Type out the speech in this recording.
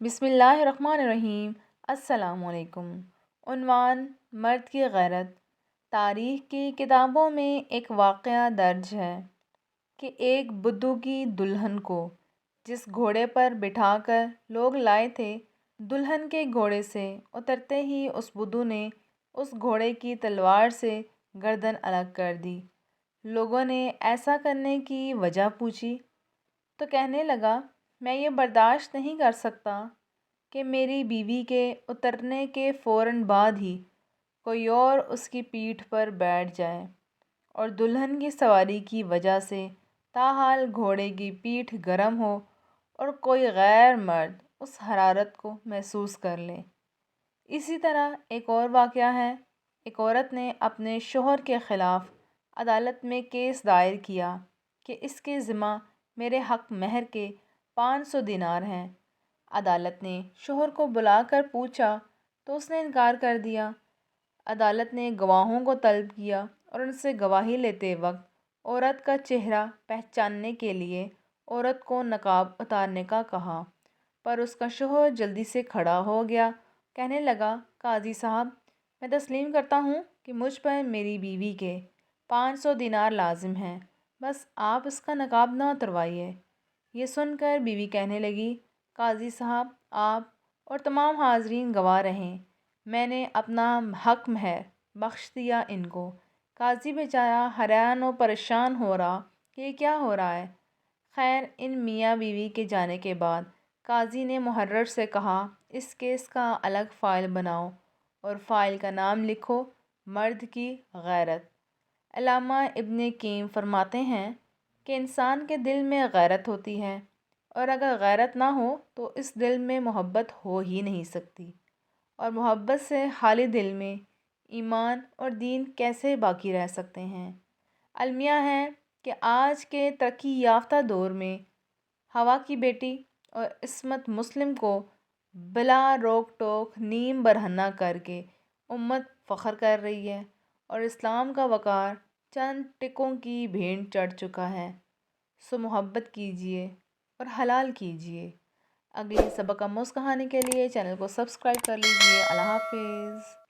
بسم اللہ الرحمن الرحیم۔ السلام علیکم۔ عنوان: مرد کی غیرت۔ تاریخ کی کتابوں میں ایک واقعہ درج ہے کہ ایک بدھو کی دلہن کو جس گھوڑے پر بٹھا کر لوگ لائے تھے، دلہن کے گھوڑے سے اترتے ہی اس بدھو نے اس گھوڑے کی تلوار سے گردن الگ کر دی۔ لوگوں نے ایسا کرنے کی وجہ پوچھی تو کہنے لگا، میں یہ برداشت نہیں کر سکتا کہ میری بیوی کے اترنے کے فوراً بعد ہی کوئی اور اس کی پیٹھ پر بیٹھ جائے اور دلہن کی سواری کی وجہ سے تاحال گھوڑے کی پیٹھ گرم ہو اور کوئی غیر مرد اس حرارت کو محسوس کر لے۔ اسی طرح ایک اور واقعہ ہے۔ ایک عورت نے اپنے شوہر کے خلاف عدالت میں کیس دائر کیا کہ اس کے ذمہ میرے حق مہر کے 500 دینار ہیں۔ عدالت نے شوہر کو بلا کر پوچھا تو اس نے انکار کر دیا۔ عدالت نے گواہوں کو طلب کیا اور ان سے گواہی لیتے وقت عورت کا چہرہ پہچاننے کے لیے عورت کو نقاب اتارنے کا کہا، پر اس کا شوہر جلدی سے کھڑا ہو گیا۔ کہنے لگا، قاضی صاحب، میں تسلیم کرتا ہوں کہ مجھ پر میری بیوی کے 500 دینار لازم ہیں، بس آپ اس کا نقاب نہ اتروائیے۔ یہ سن کر بیوی کہنے لگی، قاضی صاحب، آپ اور تمام حاضرین گواہ رہیں، میں نے اپنا حق مہر بخش دیا ان کو۔ قاضی بیچارہ حیران و پریشان ہو رہا کہ یہ کیا ہو رہا ہے۔ خیر، ان میاں بیوی کے جانے کے بعد قاضی نے محرر سے کہا، اس کیس کا الگ فائل بناؤ اور فائل کا نام لکھو مرد کی غیرت۔ علامہ ابن قیم فرماتے ہیں کہ انسان کے دل میں غیرت ہوتی ہے، اور اگر غیرت نہ ہو تو اس دل میں محبت ہو ہی نہیں سکتی، اور محبت سے خالی دل میں ایمان اور دین کیسے باقی رہ سکتے ہیں۔ المیہ ہے کہ آج کے ترقی یافتہ دور میں ہوا کی بیٹی اور عصمت مسلم کو بلا روک ٹوک نیم برہنہ کر کے امت فخر کر رہی ہے، اور اسلام کا وقار چند ٹکوں کی بھینٹ چڑھ چکا ہے۔ سو محبت کیجیے اور حلال کیجیے۔ اگلی سبق آموز کہانی کے لیے چینل کو سبسکرائب کر لیجیے۔ اللہ حافظ۔